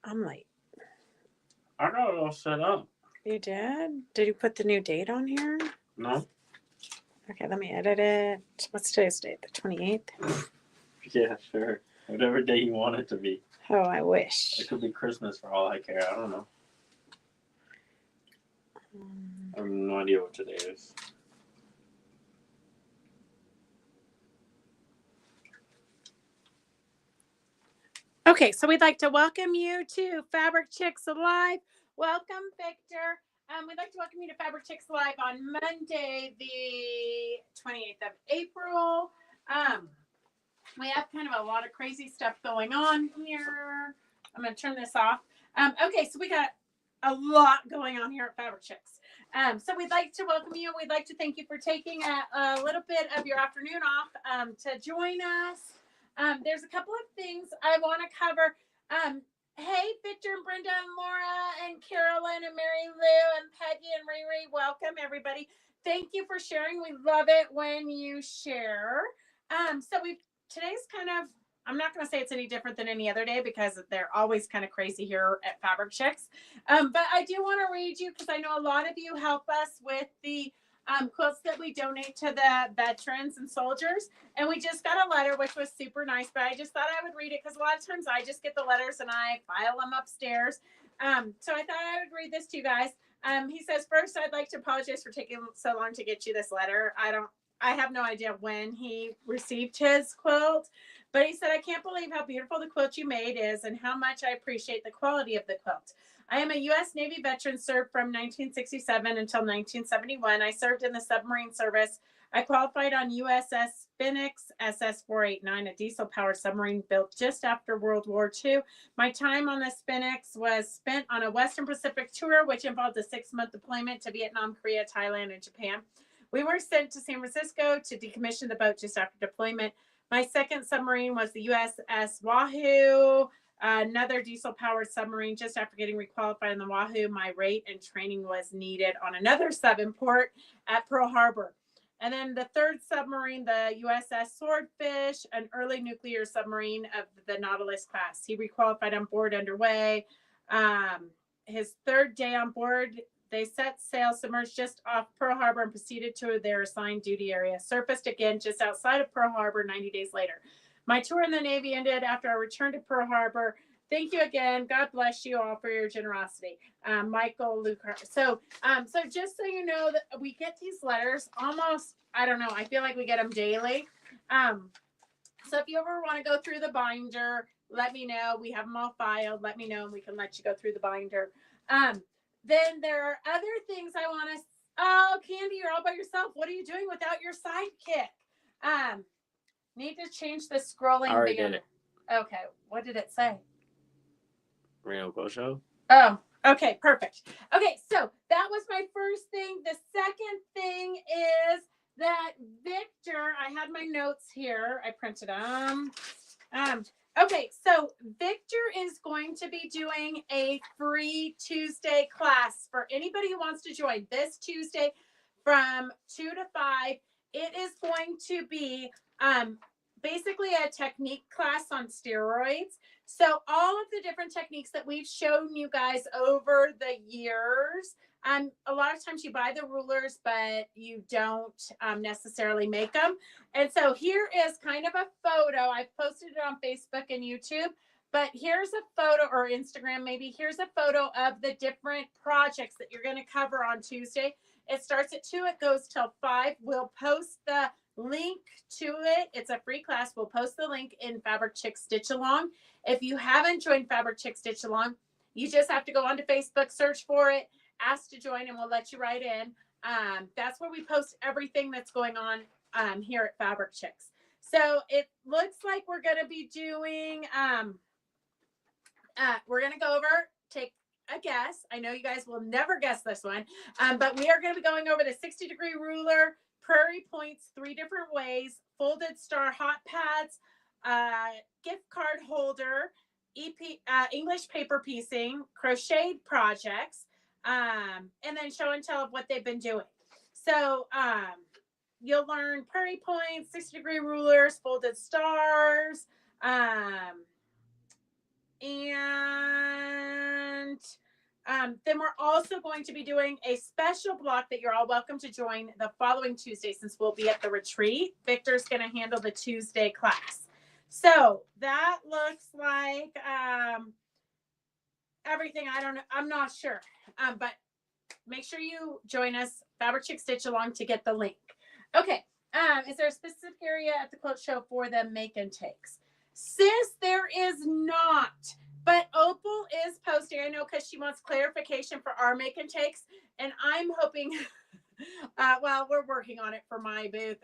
I'm late. I got it all set up. You did? Did you put the new date on here? No? Okay, let me edit it. What's today's date? The 28th? Yeah, sure. Whatever day you want it to be. Oh, I wish. It could be Christmas for all I care. I don't know. I have no idea what today is. Okay, so we'd like to welcome you to Fabric Chicks Alive. Welcome, Victor. We'd like to welcome you to Fabric Chicks Alive on Monday, the 28th of April. We have kind of a lot of crazy stuff going on here. I'm going to turn this off. Okay, so we got a lot going on here at Fabric Chicks. So we'd like to welcome you. We'd like to thank you for taking a little bit of your afternoon off to join us. There's a couple of things I want to cover. Hey, Victor and Brenda and Laura and Carolyn and Mary Lou and Peggy and Riri. Welcome, everybody. Thank you for sharing. We love it when you share. Today's kind of, I'm not going to say it's any different than any other day because they're always kind of crazy here at Fabric Chicks. But I do want to read you because I know a lot of you help us with the quilts that we donate to the veterans and soldiers. And we just got a letter, which was super nice, but I just thought I would read it because a lot of times I just get the letters and I file them upstairs. So I thought I would read this to you guys. He says, first, I'd like to apologize for taking so long to get you this letter. I have no idea when he received his quilt, but he said, I can't believe how beautiful the quilt you made is and how much I appreciate the quality of the quilt. I am a U.S. Navy veteran, served from 1967 until 1971. I served in the submarine service. I qualified on USS Phoenix SS-489, a diesel-powered submarine built just after World War II. My time on the Phoenix was spent on a Western Pacific tour, which involved a 6-month deployment to Vietnam, Korea, Thailand, and Japan. We were sent to San Francisco to decommission the boat just after deployment. My second submarine was the USS Wahoo, another diesel-powered submarine. Just after getting requalified in the Wahoo, my rate and training was needed on another sub in port at Pearl Harbor. And then the third submarine, the USS Swordfish, an early nuclear submarine of the Nautilus class. He requalified on board underway. His third day on board, they set sail, submerged just off Pearl Harbor, and proceeded to their assigned duty area. Surfaced again just outside of Pearl Harbor 90 days later. My tour in the Navy ended after I returned to Pearl Harbor. Thank you again. God bless you all for your generosity. Michael Lucar. So just so you know, that we get these letters almost, I don't know, I feel like we get them daily. So if you ever want to go through the binder, let me know. We have them all filed. Let me know, and we can let you go through the binder. Then there are other things I want to. Oh, Candy, you're all by yourself. What are you doing without your sidekick? Need to change the scrolling. I already did it. Okay, what did it say? Reno Quilt Show. Oh, okay, perfect. Okay, so that was my first thing. The second thing is that Victor, I had my notes here. I printed them. Okay, so Victor is going to be doing a free Tuesday class for anybody who wants to join this Tuesday from 2 to 5. It is going to be basically a technique class on steroids. So all of the different techniques that we've shown you guys over the years, a lot of times you buy the rulers, but you don't necessarily make them. And so here is kind of a photo. I've posted it on Facebook and YouTube, but here's a photo, or Instagram maybe. Here's a photo of the different projects that you're going to cover on Tuesday. It starts at 2. It goes till 5. We'll post the link to it. It's a free class. We'll post the link in Fabric Chick Stitch Along. If you haven't joined Fabric Chick Stitch Along, you just have to go onto Facebook, search for it, ask to join, and we'll let you right in. That's where we post everything that's going on here at Fabric Chicks. So it looks like we're going to be doing, we're going to go over, take a guess. I know you guys will never guess this one, but we are going to be going over the 60-degree ruler, prairie points 3 different ways, folded star hot pads, gift card holder, English paper piecing, crocheted projects, and then show and tell of what they've been doing. So you'll learn prairie points, 60-degree rulers, folded stars, and Then we're also going to be doing a special block that you're all welcome to join the following Tuesday, since we'll be at the retreat. Victor's going to handle the Tuesday class. So that looks like everything. I don't know. I'm not sure. But make sure you join us, Fabric Chick Stitch Along, to get the link. Okay. Is there a specific area at the quilt show for the make and takes? Sis, there is not. But Opal is posting, I know, because she wants clarification for our make and takes. And I'm hoping, well, we're working on it for my booth.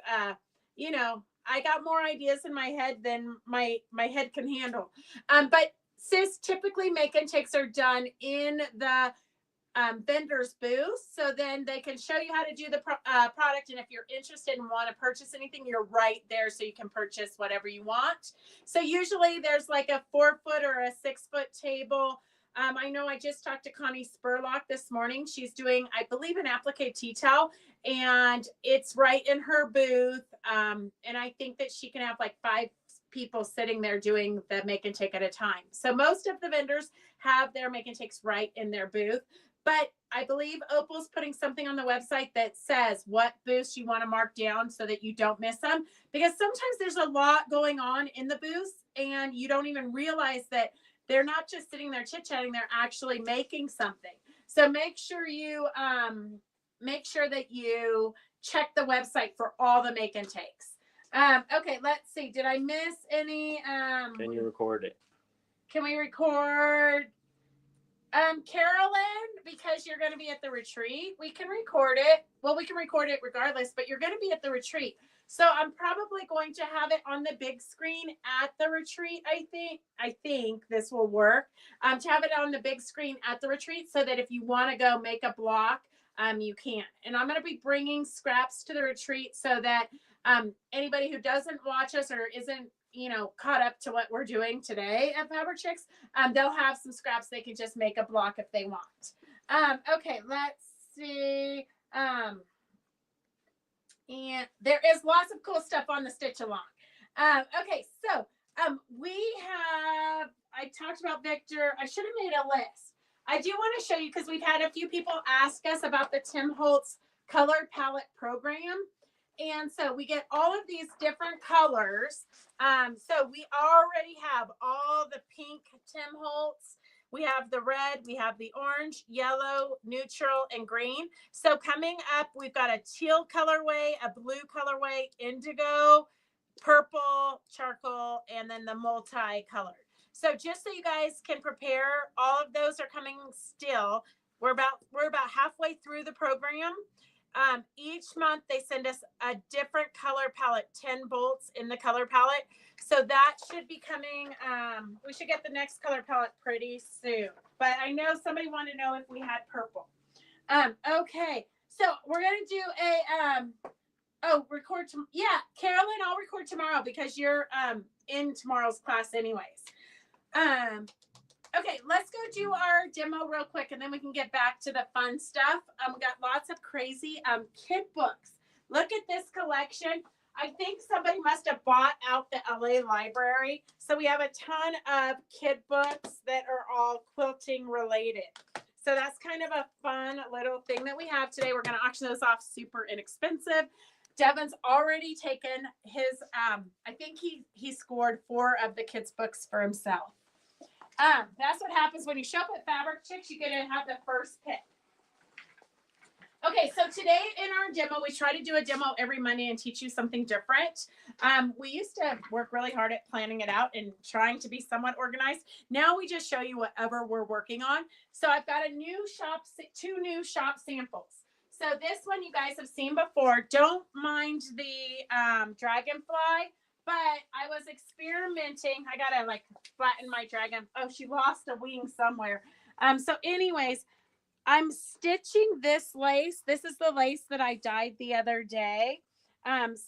You know, I got more ideas in my head than my head can handle. But sis, typically make and takes are done in the vendor's booth, so then they can show you how to do the product, and if you're interested and want to purchase anything, you're right there, so you can purchase whatever you want. So usually there's like a 4-foot or a 6-foot table. I know I just talked to Connie Spurlock this morning. She's doing, I believe, an applique tea towel, and it's right in her booth. And I think that she can have like 5 people sitting there doing the make and take at a time. So most of the vendors have their make and takes right in their booth. But I believe Opal's putting something on the website that says what booths you want to mark down so that you don't miss them. Because sometimes there's a lot going on in the booths and you don't even realize that they're not just sitting there chit-chatting, they're actually making something. So make sure that you check the website for all the make and takes. Okay, let's see. Did I miss any? Can you record it? Can we record? Carolyn, because you're going to be at the retreat, we can record it. Well, we can record it regardless, but you're going to be at the retreat. So I'm probably going to have it on the big screen at the retreat. I think this will work. To have it on the big screen at the retreat so that if you want to go make a block, you can. And I'm going to be bringing scraps to the retreat so that anybody who doesn't watch us or isn't, caught up to what we're doing today at Fabric Chicks, they'll have some scraps they can just make a block if they want. Okay, let's see. And there is lots of cool stuff on the Stitch Along. Okay, so I talked about Victor. I should have made a list. I do want to show you because we've had a few people ask us about the Tim Holtz color palette program. And so we get all of these different colors. So we already have all the pink Tim Holtz. We have the red, we have the orange, yellow, neutral, and green. So coming up, we've got a teal colorway, a blue colorway, indigo, purple, charcoal, and then the multi-colored. So just so you guys can prepare, all of those are coming still. We're about halfway through the program. Each month they send us a different color palette, 10 bolts in the color palette. So that should be coming. We should get the next color palette pretty soon. But I know somebody wanted to know if we had purple. Okay. So we're going to do record. Yeah, Carolyn, I'll record tomorrow because you're in tomorrow's class anyways. Okay, let's go do our demo real quick and then we can get back to the fun stuff. We got lots of crazy kid books. Look at this collection. I think somebody must have bought out the LA library. So we have a ton of kid books that are all quilting related. So that's kind of a fun little thing that we have today. We're going to auction those off super inexpensive. Devin's already taken his, I think he scored 4 of the kids' books for himself. That's what happens when you show up at Fabric Chicks. You get to have the first pick. Okay, so today in our demo, we try to do a demo every Monday and teach you something different. We used to work really hard at planning it out and trying to be somewhat organized. Now we just show you whatever we're working on. So I've got 2 new shop samples. So this one you guys have seen before. Don't mind the dragonfly. But I was experimenting. I gotta flatten my dragon. Oh, she lost a wing somewhere. So anyways, I'm stitching this lace. This is the lace that I dyed the other day.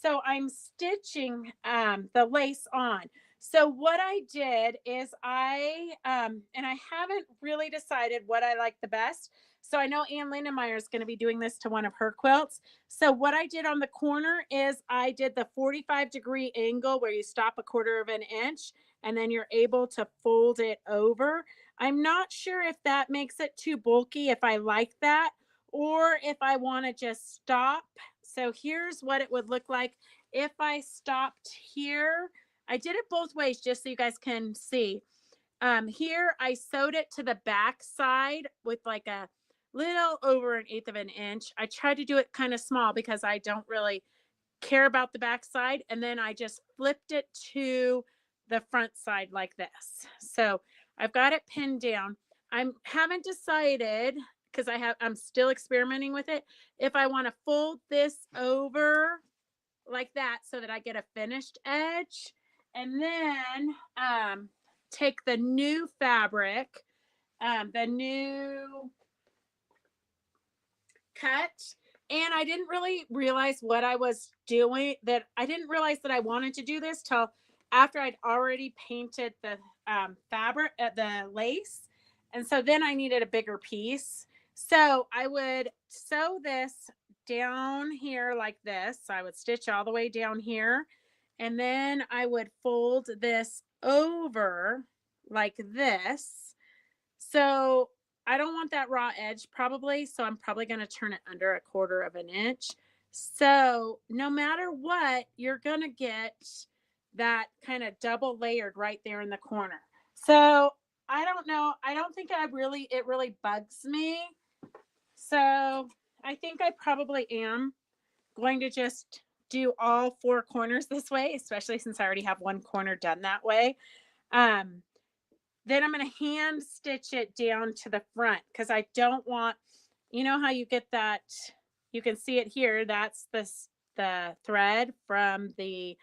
So I'm stitching the lace on. So what I did is and I haven't really decided what I like the best. So I know Ann Lindenmeyer is going to be doing this to one of her quilts. So what I did on the corner is I did the 45-degree angle where you stop 1/4 of an inch and then you're able to fold it over. I'm not sure if that makes it too bulky, if I like that, or if I want to just stop. So here's what it would look like if I stopped here. I did it both ways just so you guys can see. Here I sewed it to the back side with like a little over 1/8 of an inch. I tried to do it kind of small because I don't really care about the back side. And then I just flipped it to the front side like this. So I've got it pinned down. I haven't decided because I'm still experimenting with it. If I want to fold this over like that so that I get a finished edge, and then take the new fabric, the new cut, and I didn't really realize what I was doing, that I didn't realize that I wanted to do this till after I'd already painted the fabric the lace, and so then I needed a bigger piece. So I would sew this down here like this. So I would stitch all the way down here, and then I would fold this over like this. So I don't want that raw edge probably, so I'm probably going to turn it under 1/4 of an inch. So no matter what, you're going to get that kind of double layered right there in the corner. So I don't know. I don't think it really bugs me. So I think I probably am going to just do all 4 corners this way, especially since I already have one corner done that way. Um, then I'm going to hand stitch it down to the front because I don't want, you know how you get that, you can see it here. That's the thread from the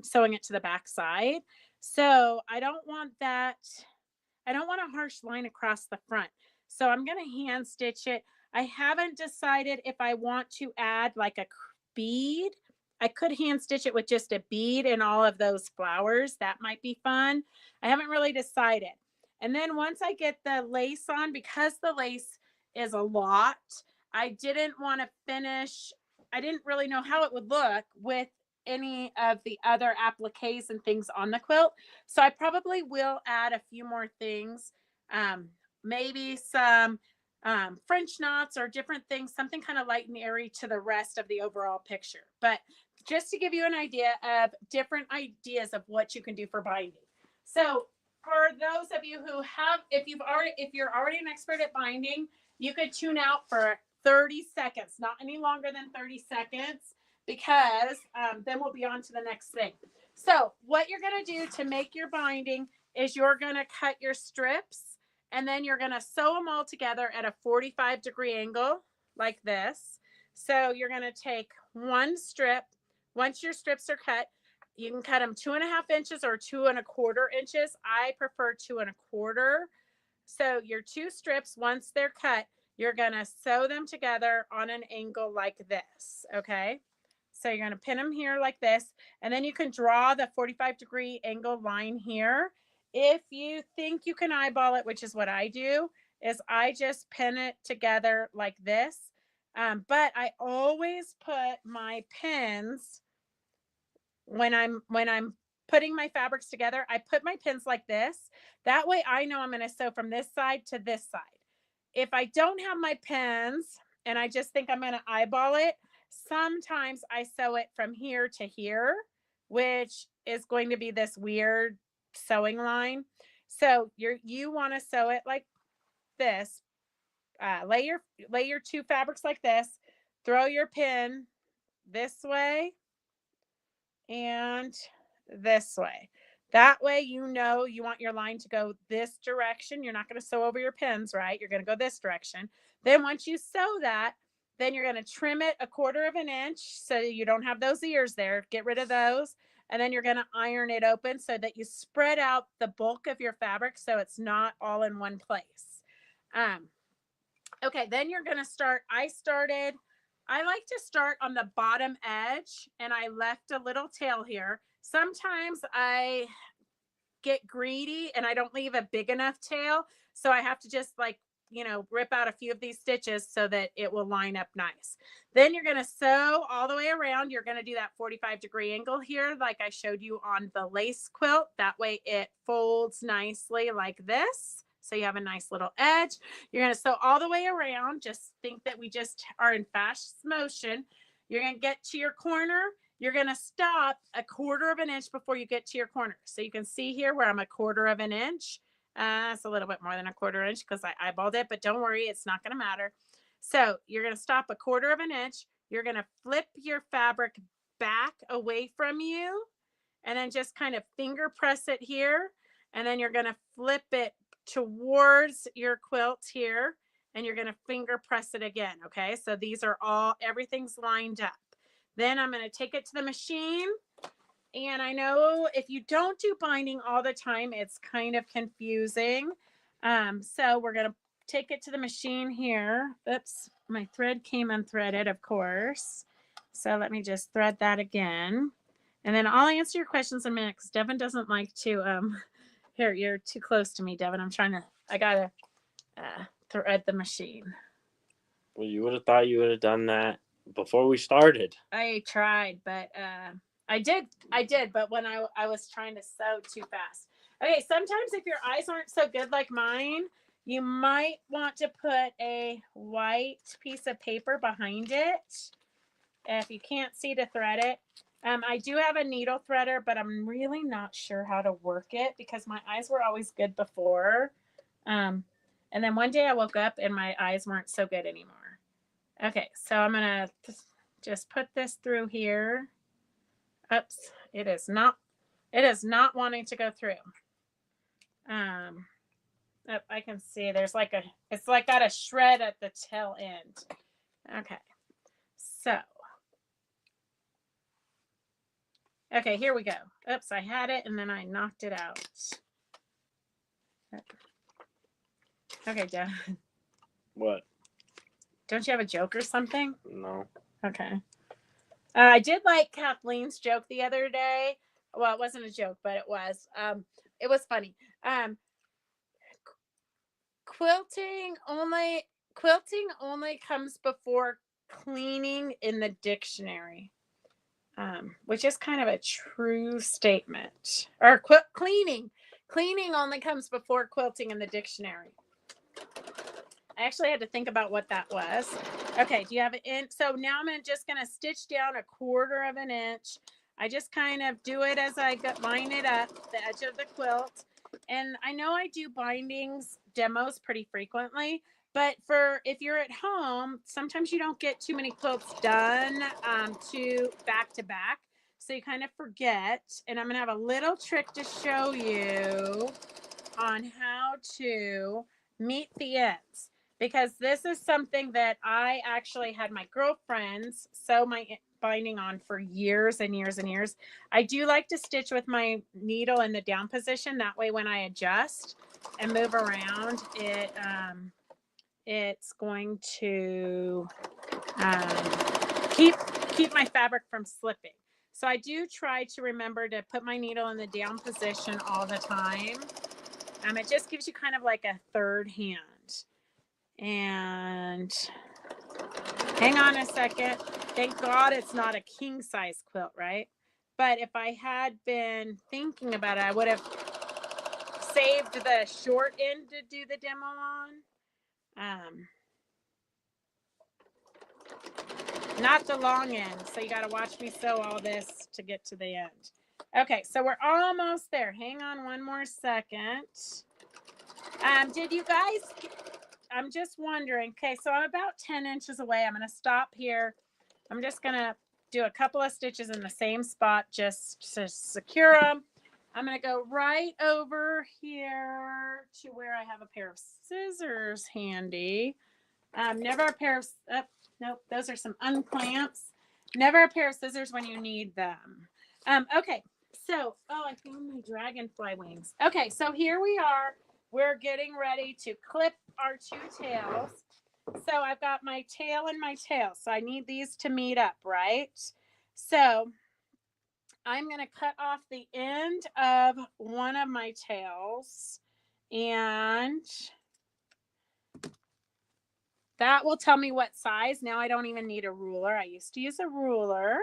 sewing it to the back side. So I don't want that. I don't want a harsh line across the front. So I'm going to hand stitch it. I haven't decided if I want to add like a bead. I could hand stitch it with just a bead and all of those flowers. That might be fun. I haven't really decided. And then once I get the lace on, because the lace is a lot, I didn't want to finish. I didn't really know how it would look with any of the other appliques and things on the quilt. So I probably will add a few more things, maybe some French knots or different things, something kind of light and airy to the rest of the overall picture. But just to give you an idea of different ideas of what you can do for binding. So for those of you who have, if you're already an expert at binding, you could tune out for 30 seconds, not any longer than 30 seconds, because then we'll be on to the next thing. So what you're going to do to make your binding is you're going to cut your strips, and then you're going to sew them all together at a 45-degree angle like this. So you're going to take one strip. Once your strips are cut, you can cut them 2.5 inches or 2.25 inches. I prefer 2.25. So your 2 strips, once they're cut, you're going to sew them together on an angle like this. Okay. So you're going to pin them here like this, and then you can draw the 45-degree angle line here. If you think you can eyeball it, which is what I do, is I just pin it together like this. But I always put my pins when I'm putting my fabrics together. I put my pins like this. That way I know I'm going to sew from this side to this side. If I don't have my pins and I just think I'm going to eyeball it, sometimes I sew it from here to here, which is going to be this weird sewing line. So you want to sew it like this. Lay your 2 fabrics like this. Throw your pin this way and this way. That way, you know, you want your line to go this direction. You're not going to sew over your pins, right? You're going to go this direction. Then once you sew that, then you're going to trim it 1/4 of an inch so you don't have those ears there. Get rid of those. And then you're going to iron it open so that you spread out the bulk of your fabric so it's not all in one place. Okay, then you're going to start. I like to start on the bottom edge, and I left a little tail here. Sometimes I get greedy and I don't leave a big enough tail. So I have to just rip out a few of these stitches so that it will line up nice. Then you're going to sew all the way around. You're going to do that 45-degree angle here like I showed you on the lace quilt. That way it folds nicely like this. So you have a nice little edge. You're going to sew all the way around. Just think that we just are in fast motion. You're going to get to your corner. You're going to stop a 1/4 of an inch before you get to your corner. So you can see here where I'm a 1/4 of an inch. It's a little bit more than a 1/4 inch because I eyeballed it, but don't worry, it's not going to matter. So you're going to stop a 1/4 of an inch. You're going to flip your fabric back away from you and then just kind of finger press it here. And then you're going to flip it towards your quilt here and you're going to finger press it again. Okay. So these are all, everything's lined up. Then I'm going to take it to the machine. And I know if you don't do binding all the time, it's kind of confusing. So we're going to take it to the machine here. Oops, my thread came unthreaded, of course. So let me just thread that again. And then I'll answer your questions in a minute because Devin doesn't like to, here, you're too close to me, Devin. I got to thread the machine. Well, you would have thought you would have done that before we started. I tried, but I did, but when I was trying to sew too fast. Okay, sometimes if your eyes aren't so good like mine, you might want to put a white piece of paper behind it if you can't see to thread it. I do have a needle threader, but I'm really not sure how to work it because my eyes were always good before. And then one day I woke up and my eyes weren't so good anymore. Okay, so I'm going to just put this through here. Oops, it is not wanting to go through. I can see there's like it's like got a shred at the tail end. Okay, so. Okay, here we go. Oops, I had it and then I knocked it out. Okay, Dad. What? Don't you have a joke or something? No. Okay. I did like Kathleen's joke the other day. Well, it wasn't a joke, but it was. It was funny. Quilting only comes before cleaning in the dictionary. Which is kind of a true statement. Or cleaning only comes before quilting in the dictionary. I actually had to think about what that was. Okay, do you have an inch? So now I'm just going to stitch down a 1/4 of an inch. I just kind of do it as I line it up, the edge of the quilt. And I know I do bindings demos pretty frequently, but if you're at home, sometimes you don't get too many quilts done to back. So you kind of forget. And I'm going to have a little trick to show you on how to meet the ends. Because this is something that I actually had my girlfriends sew my binding on for years and years and years. I do like to stitch with my needle in the down position. That way when I adjust and move around, it's going to keep my fabric from slipping. So I do try to remember to put my needle in the down position all the time. It just gives you kind of like a third hand. And hang on a second. Thank God it's not a king size quilt, right? But if I had been thinking about it, I would have saved the short end to do the demo on. Not the long end. So you got to watch me sew all this to get to the end. Okay, so we're almost there. Hang on one more second. Did you guys... I'm just wondering. Okay, so I'm about 10 inches away. I'm going to stop here. I'm just going to do a couple of stitches in the same spot just to secure them. I'm going to go right over here to where I have a pair of scissors handy. Never a pair of... nope, those are some unclamps. Never a pair of scissors when you need them. Okay, so... Oh, I found my dragonfly wings. Okay, so here we are. We're getting ready to clip our 2 tails. So I've got my tail and my tail. So I need these to meet up, right? So I'm going to cut off the end of one of my tails. And that will tell me what size. Now I don't even need a ruler. I used to use a ruler.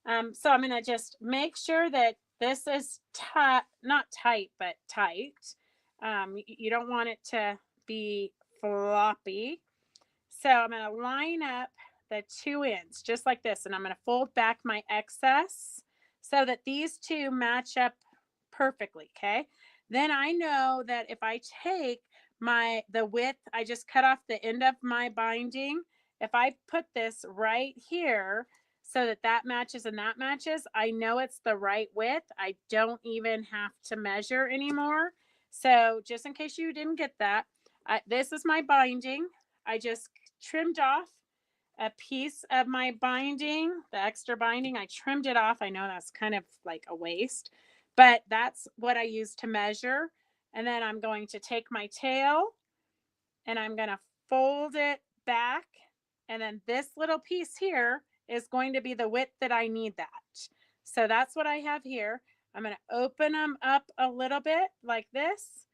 So I'm going to just make sure that this is not tight, but tight. You don't want it to be floppy. So I'm going to line up the two ends just like this, and I'm going to fold back my excess so that these two match up perfectly. Okay. Then I know that if I take the width, I just cut off the end of my binding. If I put this right here so that that matches and that matches, I know it's the right width. I don't even have to measure anymore. So just in case you didn't get that, this is my binding. I just trimmed off a piece of my binding, the extra binding. I trimmed it off. I know that's kind of like a waste, but that's what I use to measure. And then I'm going to take my tail and I'm going to fold it back. And then this little piece here is going to be the width that I need that. So that's what I have here. I'm going to open them up a little bit like this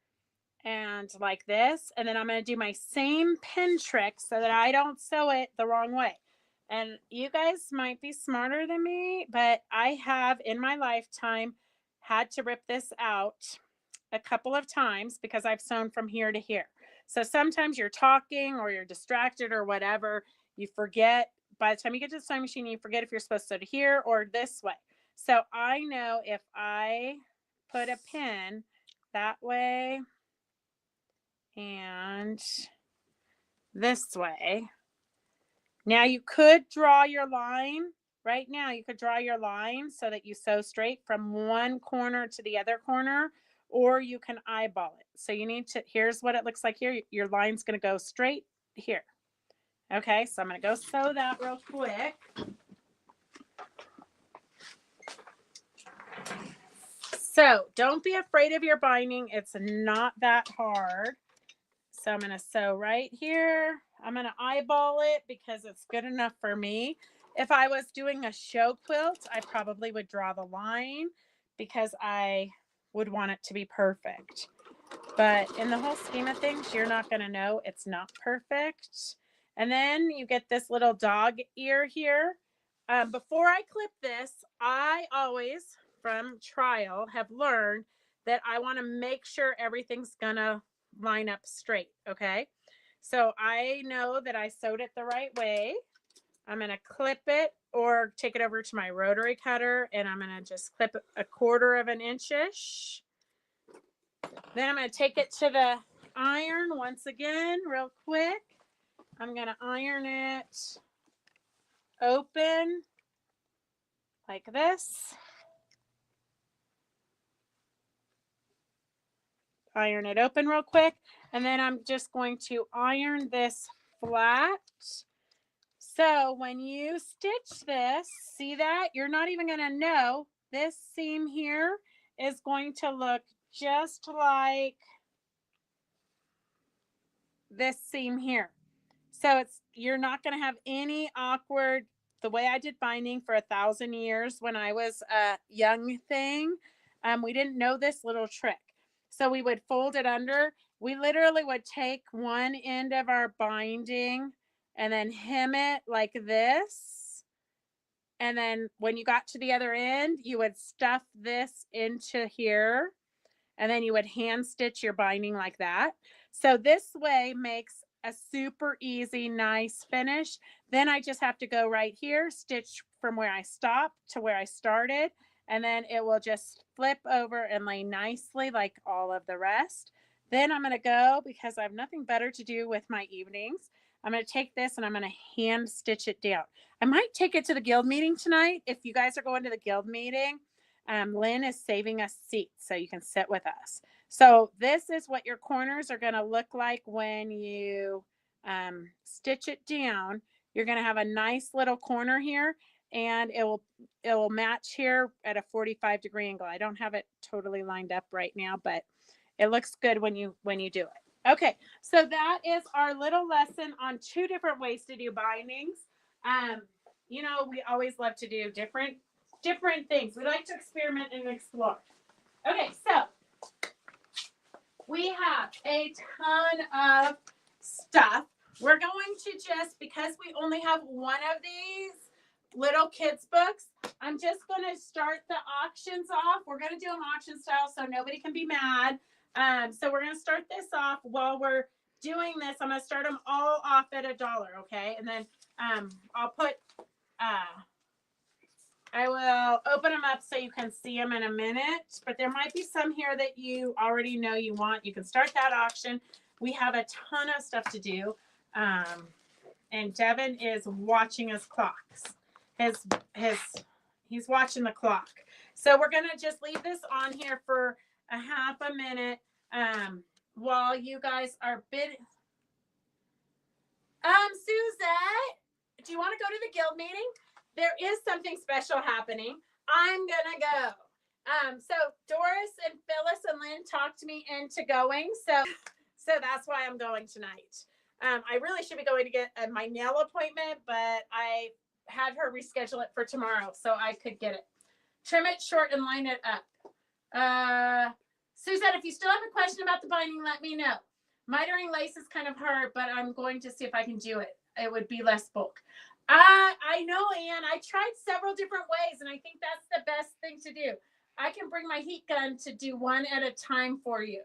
and like this. And then I'm going to do my same pin trick so that I don't sew it the wrong way. And you guys might be smarter than me, but I have in my lifetime had to rip this out a couple of times because I've sewn from here to here. So sometimes you're talking or you're distracted or whatever. You forget by the time you get to the sewing machine, you forget if you're supposed to sew to here or this way. So I know if I put a pin that way and this way. Now you could draw your line. Right now you could draw your line so that you sew straight from one corner to the other corner, or you can eyeball it. So you need to, here's what it looks like here. Your line's going to go straight here. Okay, so I'm going to go sew that real quick. So don't be afraid of your binding. It's not that hard. So I'm going to sew right here. I'm going to eyeball it because it's good enough for me. If I was doing a show quilt, I probably would draw the line because I would want it to be perfect. But in the whole scheme of things, you're not going to know it's not perfect. And then you get this little dog ear here. Before I clip this, I always, from trial, have learned that I want to make sure everything's going to line up straight. Okay. So I know that I sewed it the right way. I'm going to clip it or take it over to my rotary cutter and I'm going to just clip it 1/4 inch-ish. Then I'm going to take it to the iron once again, real quick. I'm going to iron it open like this. Iron it open real quick. And then I'm just going to iron this flat. So when you stitch this, see that? You're not even going to know this seam here is going to look just like this seam here. So you're not going to have any awkward, the way I did binding for 1,000 years when I was a young thing. We didn't know this little trick. So we would fold it under. We literally would take one end of our binding and then hem it like this. And then when you got to the other end, you would stuff this into here. And then you would hand stitch your binding like that. So this way makes a super easy, nice finish. Then I just have to go right here, stitch from where I stopped to where I started, and then it will just flip over and lay nicely like all of the rest. Then I'm going to go, because I have nothing better to do with my evenings, I'm going to take this and I'm going to hand stitch it down. I might take it to the guild meeting tonight. If you guys are going to the guild meeting, Lynn is saving us seats so you can sit with us. So this is what your corners are going to look like when you stitch it down. You're going to have a nice little corner here, and it will match here at a 45-degree angle. I don't have it totally lined up right now, but it looks good when you do it. Okay, so that is our little lesson on 2 different ways to do bindings. You know, we always love to do different things. We like to experiment and explore. Okay, so we have a ton of stuff. We're going to just, because we only have one of these little kids books, I'm just going to start the auctions off. We're going to do them auction style so nobody can be mad. So we're going to start this off. While we're doing this, I'm going to start them all off at $1, okay? And then I'll put, I will open them up so you can see them in a minute, but there might be some here that you already know you want. You can start that auction. We have a ton of stuff to do. And Devin is watching his clocks. He's watching the clock. So we're going to just leave this on here for a half a minute while you guys are bidding. Suzette, do you want to go to the guild meeting? There is something special happening. I'm going to go. So Doris and Phyllis and Lynn talked me into going. So that's why I'm going tonight. I really should be going to get my nail appointment, but I had her reschedule it for tomorrow so I could get it. Trim it short and line it up. Suzette, if you still have a question about the binding, let me know. Mitering lace is kind of hard, but I'm going to see if I can do it. It would be less bulk. I know, Anne. I tried several different ways, and I think that's the best thing to do. I can bring my heat gun to do one at a time for you.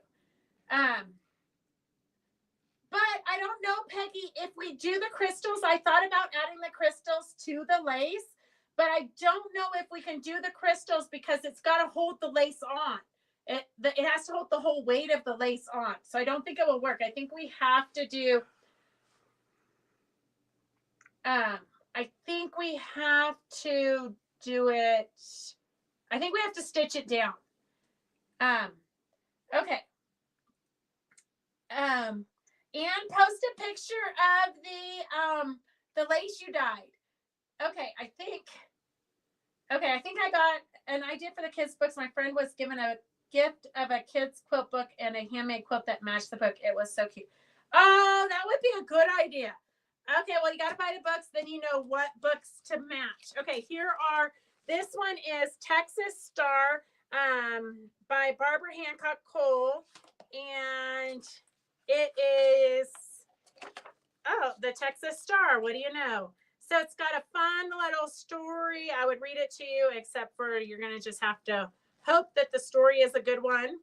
But I don't know, Peggy, if we do the crystals, I thought about adding the crystals to the lace, but I don't know if we can do the crystals because it's got to hold the lace on. It has to hold the whole weight of the lace on. So I don't think it will work. I think we have to do, I think we have to do it. I think we have to stitch it down. Okay. And post a picture of the lace you dyed. Okay, I think I got an idea for the kids' books. My friend was given a gift of a kids' quilt book and a handmade quilt that matched the book. It was so cute. Oh, that would be a good idea. Okay, well, you got to buy the books, then you know what books to match. Okay, this one is Texas Star by Barbara Hancock Cole, and it is, the Texas Star. What do you know? So it's got a fun little story. I would read it to you, except for you're going to just have to hope that the story is a good one.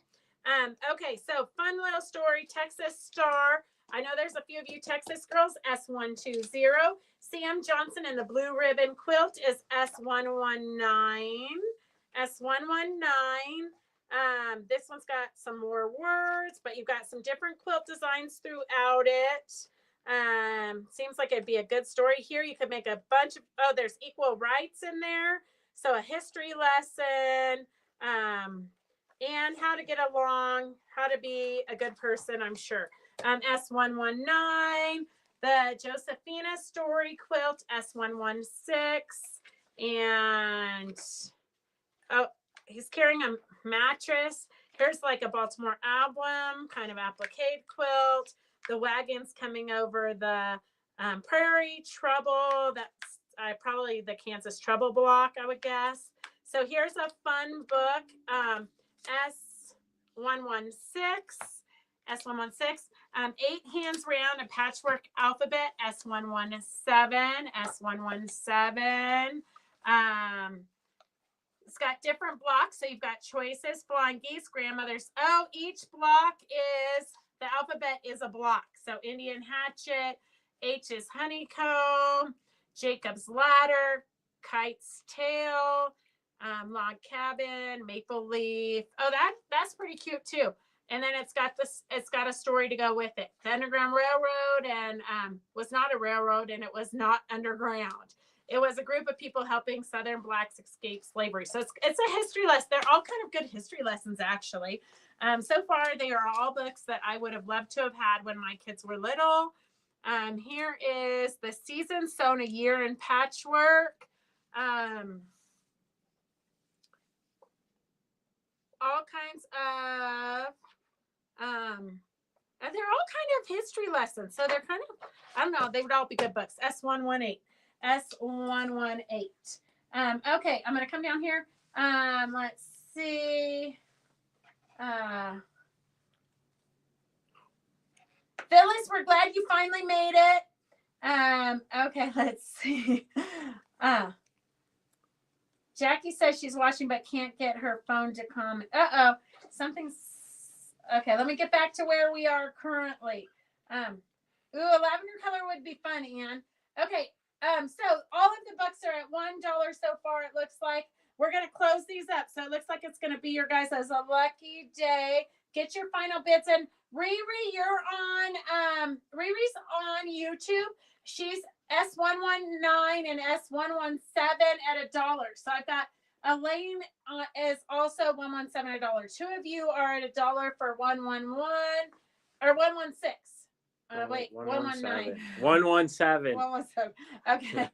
Okay, so fun little story, Texas Star. I know there's a few of you Texas girls, S120. Sam Johnson and the Blue Ribbon Quilt is S119. S119. This one's got some more words, but you've got some different quilt designs throughout it. Seems like it'd be a good story here. You could make a bunch of, there's equal rights in there. So a history lesson, and how to get along, how to be a good person, I'm sure. S119, the Josephina Story Quilt, S116, and he's carrying a mattress. Here's like a Baltimore album, kind of applique quilt. The wagon's coming over the Prairie Trouble. That's probably the Kansas Trouble block, I would guess. So here's a fun book, S116, 8 hands round, a patchwork alphabet, S117. It's got different blocks. So you've got choices, flying geese, grandmothers. Each block is, the alphabet is a block. So Indian hatchet, H is honeycomb, Jacob's ladder, kite's tail, log cabin, maple leaf. That's pretty cute too. And then it's got a story to go with it. The Underground Railroad and was not a railroad, and it was not underground. It was a group of people helping Southern blacks escape slavery. So it's a history lesson. They're all kind of good history lessons, actually. So far, they are all books that I would have loved to have had when my kids were little. Here is The Season Sewn a Year in Patchwork. All kinds of, and they're all kind of history lessons. So they're kind of, I don't know, they would all be good books. S118. Okay, I'm going to come down here. Let's see. Phyllis, we're glad you finally made it. Okay, let's see. Jackie says she's watching but can't get her phone to comment. Something's, Okay, let me get back to where we are currently. A lavender color would be fun, Anne. Okay, so all of the books are at $1 so far, it looks like. We're going to close these up. So it looks like it's going to be your guys as a lucky day. Get your final bids. And Riri, you're on, Riri's on YouTube. She's S119 and S117 at $1. So I've got Elaine is also 117 $1. Two of you are at $1 for 111 or 116. Wait, 119. 117. 117. Okay.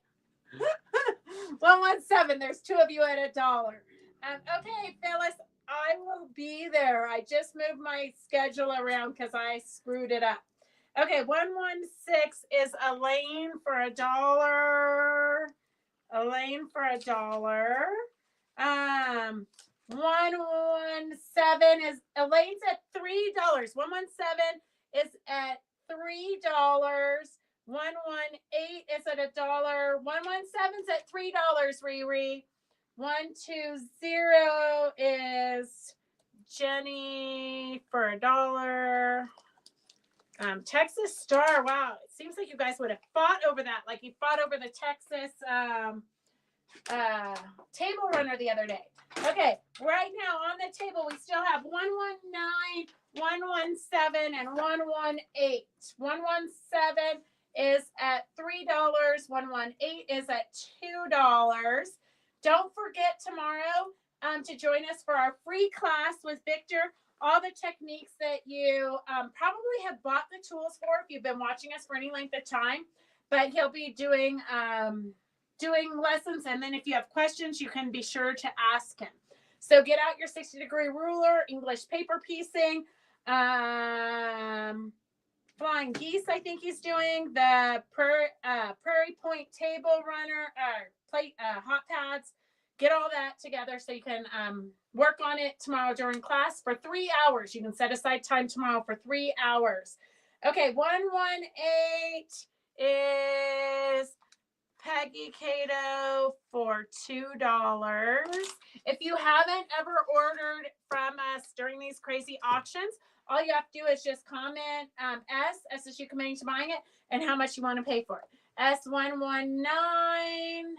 117. There's two of you at $1. Okay, Phyllis, I will be there. I just moved my schedule around because I screwed it up. Okay, 116 is Elaine for $1. Elaine for $1. 117 is Elaine's at $3. 117 is at $3. 118 is at $1. 117's at $3, Riri. 120 is Jenny for $1. Texas Star. Wow, it seems like you guys would have fought over that, like you fought over the Texas table runner the other day. Okay, right now on the table we still have 119, 117, and 118. 117 is at $3. 118 is at $2. Don't forget tomorrow to join us for our free class with Victor. All the techniques that you probably have bought the tools for if you've been watching us for any length of time, but he'll be doing lessons, and then if you have questions, you can be sure to ask him. So get out your 60-degree ruler, English paper piecing, flying geese, I think he's doing, the prairie point table runner, plate hot pads. Get all that together so you can work on it tomorrow during class for 3 hours. You can set aside time tomorrow for 3 hours. Okay, 118 is Peggy Cato for $2. If you haven't ever ordered from us during these crazy auctions, all you have to do is just comment S as you committing to buying it and how much you want to pay for it. S119.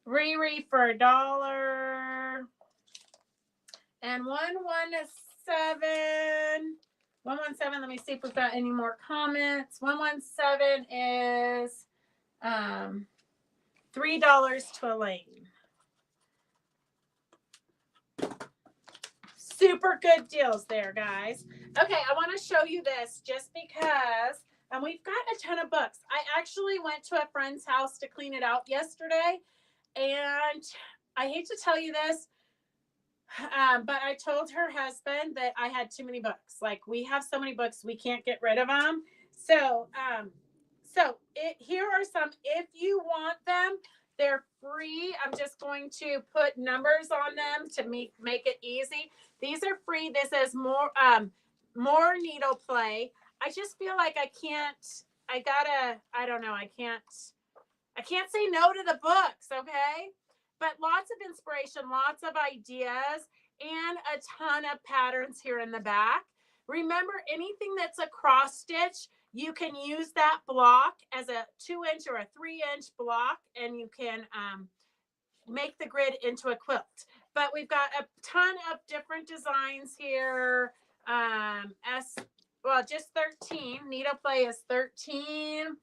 Riri for $1. And 117. 117, let me see if we've got any more comments. 117 is $3 to Elaine. Super good deals there, guys. Okay, I want to show you this just because, and we've got a ton of books. I actually went to a friend's house to clean it out yesterday, and I hate to tell you this, but I told her husband that I had too many books. Like, we have so many books, we can't get rid of them. So, here are some. If you want them, they're free. I'm just going to put numbers on them to make it easy. These are free. This is more needle play. I just feel like I can't say no to the books, okay? But lots of inspiration, lots of ideas, and a ton of patterns here in the back. Remember, anything that's a cross stitch, you can use that block as a 2-inch or a 3-inch block, and you can make the grid into a quilt. But we've got a ton of different designs here. Just 13. Needle play is 13.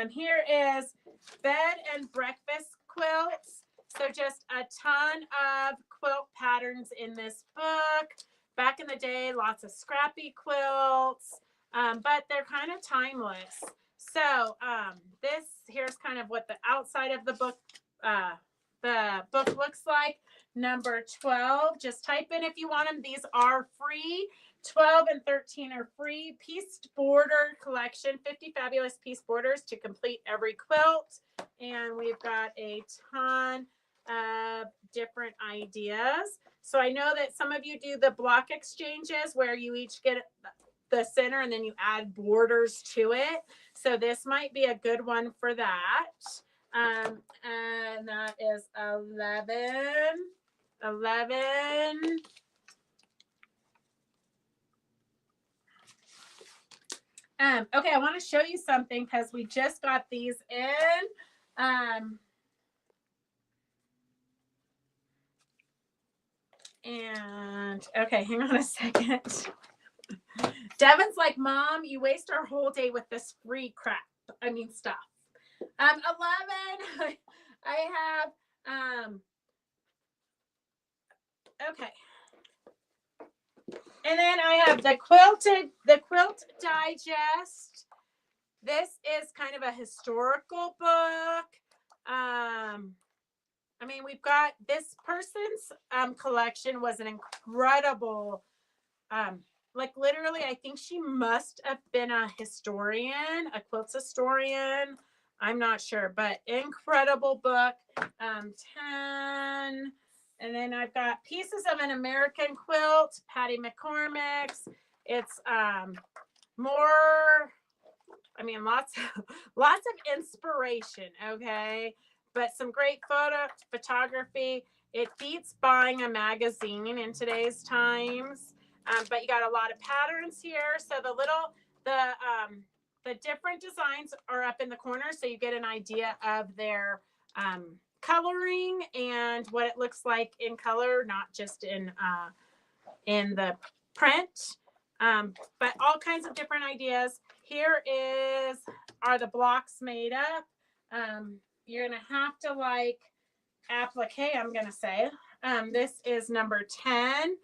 Here is bed and breakfast quilts. So just a ton of quilt patterns in this book. Back in the day, lots of quilts, but they're kind of timeless. So here's kind of what the outside of the book looks like. Number 12, just type in if you want them. These are free. 12 and 13 are free. Pieced border collection, 50 fabulous piece borders to complete every quilt. And we've got a ton of different ideas. So I know that some of you do the block exchanges where you each get the center and then you add borders to it. So this might be a good one for that. And that is 11. Okay, I want to show you something because we just got these in. And okay, hang on a second. Devin's like, Mom, you waste our whole day with this free crap. I mean, stuff. 11. I have, okay. And then I have the Quilt Digest. This is kind of a historical book. I mean, we've got this person's collection was an incredible, like literally, I think she must have been a historian, a quilt historian. I'm not sure, but incredible book. 10. And then I've got Pieces of an American Quilt, Patty McCormick's. It's more, I mean, lots of inspiration, okay? But some great photography. It beats buying a magazine in today's times. But you got a lot of patterns here. So the different designs are up in the corner, so you get an idea of their coloring and what it looks like in color, not just in the print. But all kinds of different ideas. Here are the blocks made up. You're gonna have to like applique, I'm gonna say. This is number 10.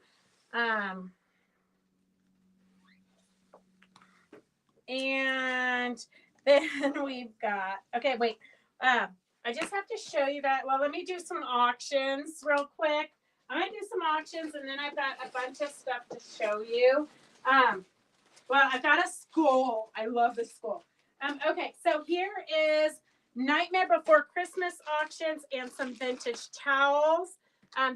And then we've got, okay, wait. I just have to show you that. Well, let me do some auctions real quick. I'm gonna do some auctions and then I've got a bunch of stuff to show you. Well, I've got a skull. I love the skull. Okay, so here is Nightmare Before Christmas auctions and some vintage towels.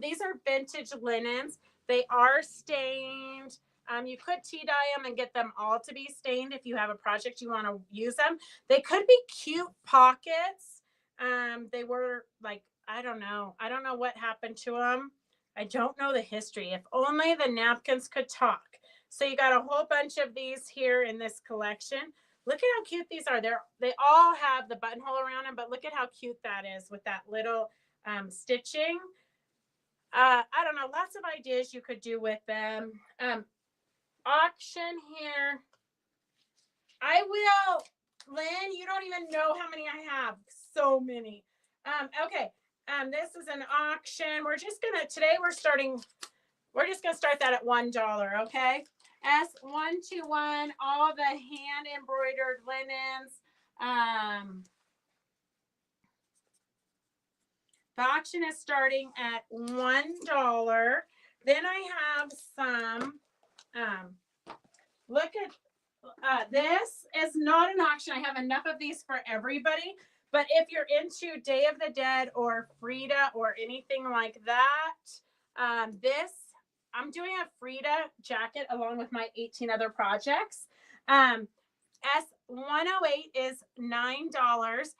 These are vintage linens. They are stained. You could tea dye them and get them all to be stained if you have a project you want to use them. They could be cute pockets. They were like, I don't know. I don't know what happened to them. I don't know the history. If only the napkins could talk. So you got a whole bunch of these here in this collection. Look at how cute these are. They all have the buttonhole around them, but look at how cute that is with that little stitching. I don't know, lots of ideas you could do with them. Auction here. I will, Lynn, you don't even know how many I have. So many. Okay. This is an auction. We're just gonna start that at $1, okay? S121, all the hand embroidered linens. The auction is starting at $1. Then I have some, look at, this is not an auction. I have enough of these for everybody. But if you're into Day of the Dead or Frida or anything like that, I'm doing a Frida jacket along with my 18 other projects. S108 is $9.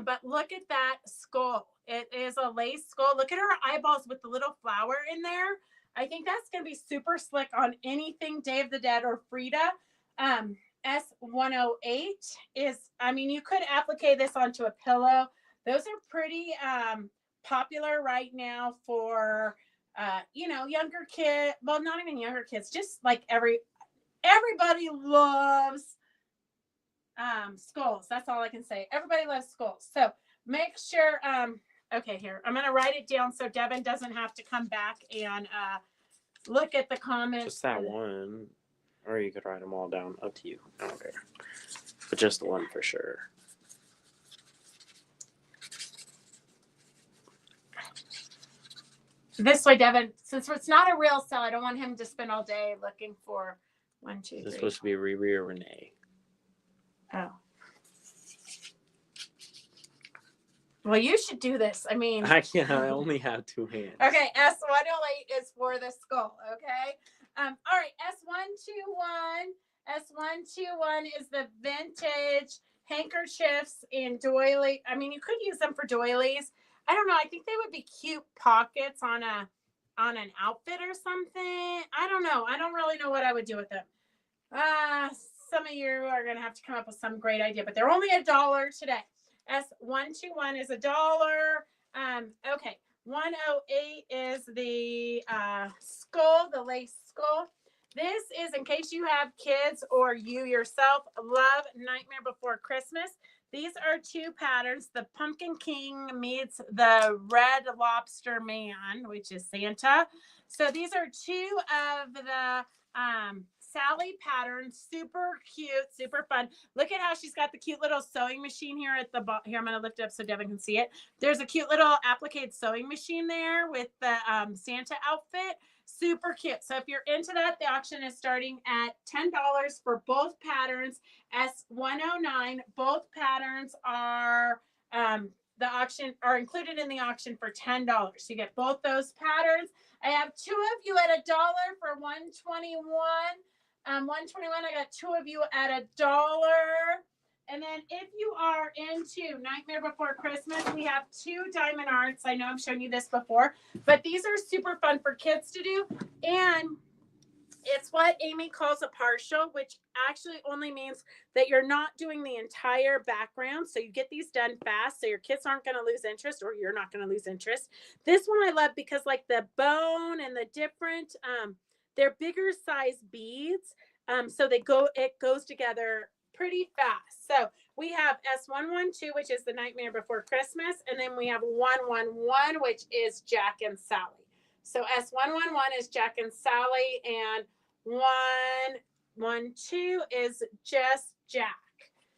But look at that skull. It is a lace skull. Look at her eyeballs with the little flower in there. I think that's going to be super slick on anything Day of the Dead or Frida. S108 is, I mean, you could applique this onto a pillow. Those are pretty popular right now for, younger kids. Well, not even younger kids, just like everybody loves skulls. That's all I can say. Everybody loves skulls. So make sure, okay, here, I'm going to write it down so Devin doesn't have to come back and look at the comments. Just that one. Or you could write them all down. Up to you. I don't care. But just the one for sure. This way, Devin, since it's not a real cell, I don't want him to spend all day looking for 1, 2, 3. Is this supposed to be Riri or Renee? Oh. Well, you should do this. I mean, I only have 2 hands. Okay, S108 is for the skull. Okay. All right, S121 is the vintage handkerchiefs and doily. I mean, you could use them for doilies. I don't know. I think they would be cute pockets on an outfit or something. I don't know. I don't really know what I would do with them. some of you are going to have to come up with some great idea, but they're only $1 today. S121 is $1. Okay. 108 is the skull, the lace skull. This is in case you have kids or you yourself love Nightmare Before Christmas. These are two patterns. The Pumpkin King meets the Red Lobster Man, which is Santa. So these are two of the Sally patterns. Super cute, super fun. Look at how she's got the cute little sewing machine here at the bottom. Here, I'm going to lift it up so Devin can see it. There's a cute little applique sewing machine there with the Santa outfit. Super cute. So if you're into that, the auction is starting at $10 for both patterns. S109. Both patterns are included in the auction for $10. You get both those patterns. I have two of you at $1 for 121. 121. I got two of you at $1. And then if you are into Nightmare Before Christmas, we have two diamond arts. I know I've shown you this before, but these are super fun for kids to do. And it's what Amy calls a partial, which actually only means that you're not doing the entire background. So you get these done fast. So your kids aren't going to lose interest, or you're not going to lose interest. This one I love because like the bone and the different, they're bigger size beads. So it goes together pretty fast. So we have S112, which is the Nightmare Before Christmas. And then we have 111, which is Jack and Sally. So S111 is Jack and Sally, and 112 is just Jack.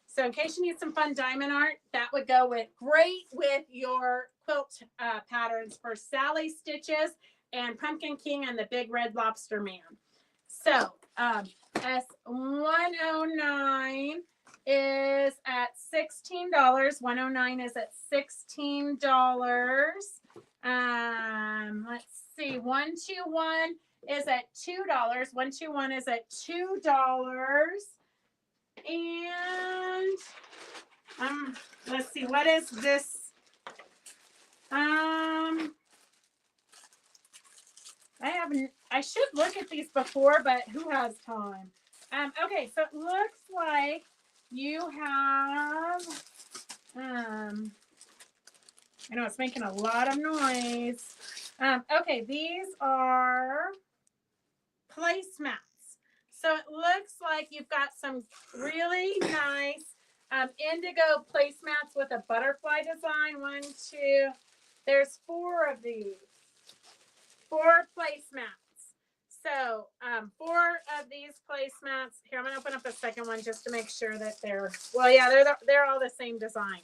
So in case you need some fun diamond art, that would go great with your quilt patterns for Sally stitches and Pumpkin King and the Big Red Lobster Man. So S109 is at $16. 109 is at $16. Let's see. 121 is at $2. 121 is at $2. And let's see, what is this? I should look at these before, but who has time? Okay, so it looks like you have I know it's making a lot of noise. Okay, these are placemats. So it looks like you've got some really nice indigo placemats with a butterfly design. 1, 2, there's 4 of these. 4 placemats. So 4 of these placemats. Here, I'm going to open up a second one just to make sure that they're all the same design.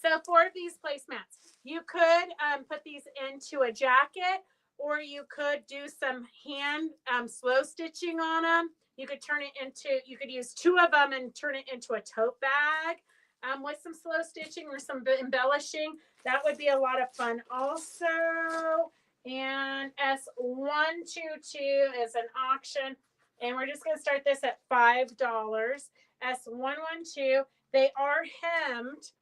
So 4 of these placemats. You could put these into a jacket, or you could do some hand slow stitching on them. You could use 2 of them and turn it into a tote bag with some slow stitching or some embellishing. That would be a lot of fun also. And S122 is an auction, and we're just going to start this at $5. S112, they are hemmed.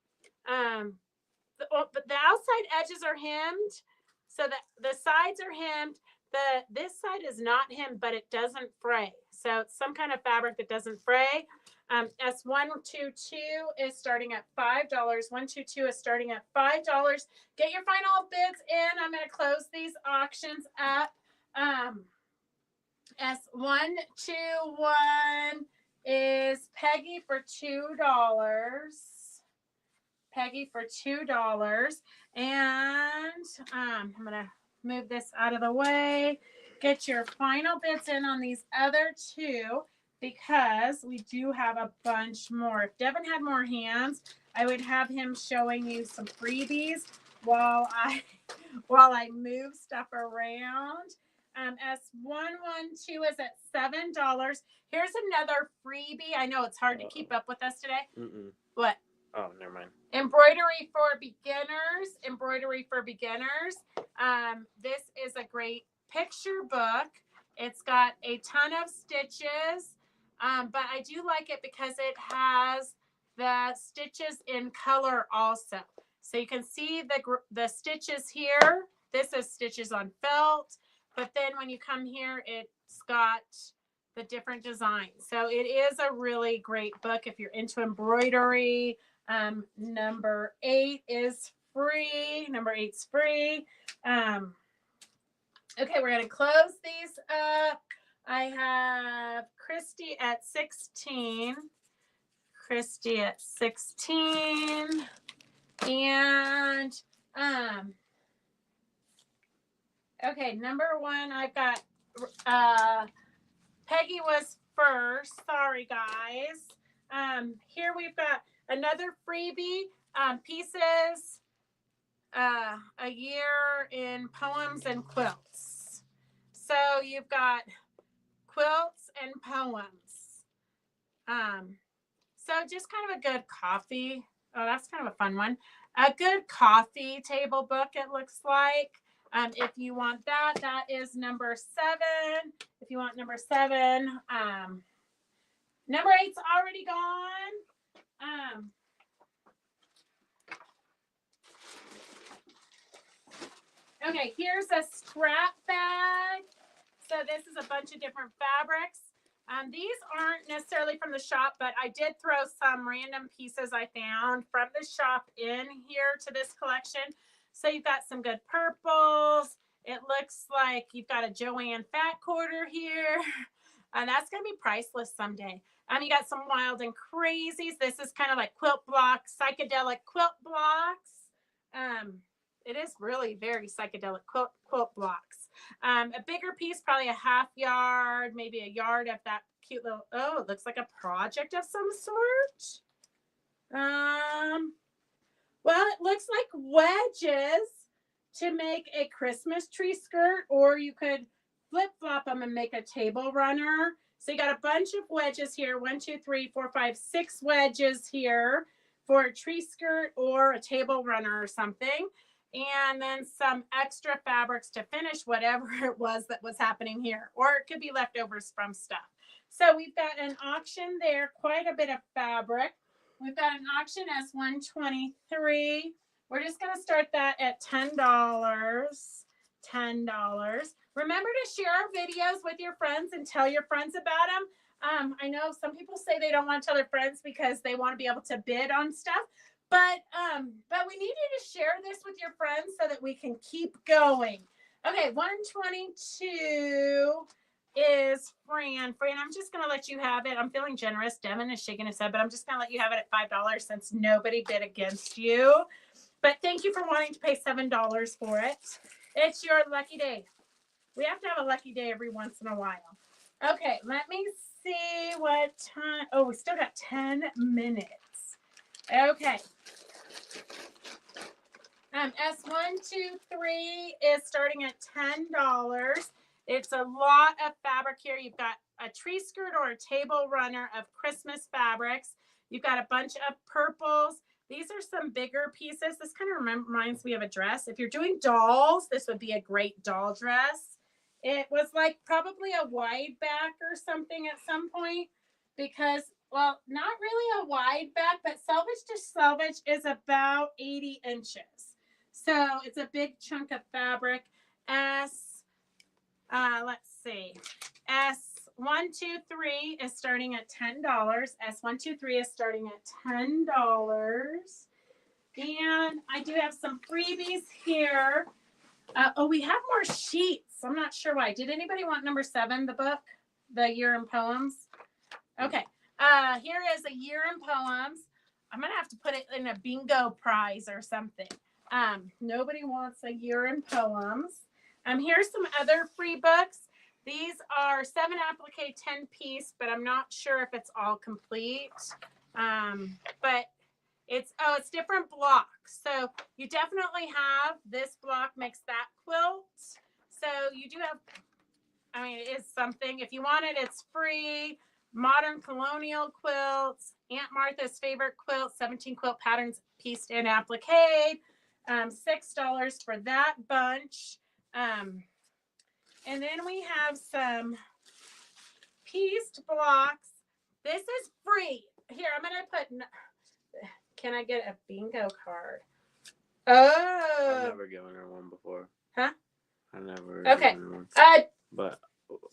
But the outside edges are hemmed, so that the sides are hemmed. This side is not hemmed, but it doesn't fray. So it's some kind of fabric that doesn't fray. S122 is starting at $5. 122 is starting at $5. Get your final bids in. I'm going to close these auctions up. S121 is Peggy for $2. Peggy for $2. And I'm going to move this out of the way. Get your final bids in on these other 2, because we do have a bunch more. If Devin had more hands, I would have him showing you some freebies while I move stuff around. S112 is at $7. Here's another freebie. I know it's hard to keep up with us today. What? Oh, never mind. Embroidery for beginners. This is a great picture book. It's got a ton of stitches, but I do like it because it has the stitches in color also. So you can see the stitches here. This is stitches on felt, but then when you come here, it's got the different designs. So it is a really great book if you're into embroidery. Number 8 is free. Number 8's free. Okay, we're going to close these up. I have Christy at 16. Christy at 16. And, okay, number 1, I've got, Peggy was first. Sorry, guys. Here we've got another freebie, pieces, a year in poems and quilts. So you've got quilts and poems. So just kind of a good coffee. Oh, that's kind of a fun one. A good coffee table book, it looks like. If you want that, that is number 7. If you want number 7, number 8's already gone. Okay, here's a scrap bag. So this is a bunch of different fabrics. These aren't necessarily from the shop, but I did throw some random pieces I found from the shop in here to this collection. So you've got some good purples. It looks like you've got a Joanne fat quarter here. That's going to be priceless someday. You got some wild and crazies. This is kind of like quilt blocks, psychedelic quilt blocks. It is really very psychedelic quilt blocks. A bigger piece, probably a half yard, maybe a yard of that cute little, oh, it looks like a project of some sort. Well, it looks like wedges to make a Christmas tree skirt, or you could flip-flop them and make a table runner. So you got a bunch of wedges here. 1, 2, 3, 4, 5, 6 wedges here for a tree skirt or a table runner or something. And then some extra fabrics to finish whatever it was that was happening here. Or it could be leftovers from stuff. So we've got an auction there, quite a bit of fabric. We've got an auction S123. We're just going to start that at $10. $10. Remember to share our videos with your friends and tell your friends about them. I know some people say they don't want to tell their friends because they want to be able to bid on stuff. But we need you to share this with your friends so that we can keep going. Okay, 122 is Fran. Fran, I'm just going to let you have it. I'm feeling generous. Devin is shaking his head, but I'm just going to let you have it at $5 since nobody bid against you. But thank you for wanting to pay $7 for it. It's your lucky day. We have to have a lucky day every once in a while. Okay, let me see what time. Oh, we still got 10 minutes. Okay. S123 is starting at $10. It's a lot of fabric here. You've got a tree skirt or a table runner of Christmas fabrics. You've got a bunch of purples. These are some bigger pieces. This kind of reminds me of a dress. If you're doing dolls, this would be a great doll dress. It was like probably a wide back or something at some point because, well, not really a wide back, but selvage to selvage is about 80 inches. So it's a big chunk of fabric. Let's see. S123 is starting at $10. S123 is starting at $10. And I do have some freebies here. We have more sheets. I'm not sure why. Did anybody want number 7, the book? The Year in Poems? Okay. Here is a Year in Poems. I'm going to have to put it in a bingo prize or something. Nobody wants a Year in Poems. Here's some other free books. These are 7 applique 10 piece, but I'm not sure if it's all complete. But it's different blocks. So you definitely have this block makes that quilt. So you do have, it is something. If you want it, it's free. Modern colonial quilts, Aunt Martha's favorite quilt, 17 quilt patterns pieced and applique. $6 for that bunch. And then we have some pieced blocks. This is free. Here, I'm going to put, can I get a bingo card? Oh. I've never given her one before. Huh? I never. Okay. Given her one. But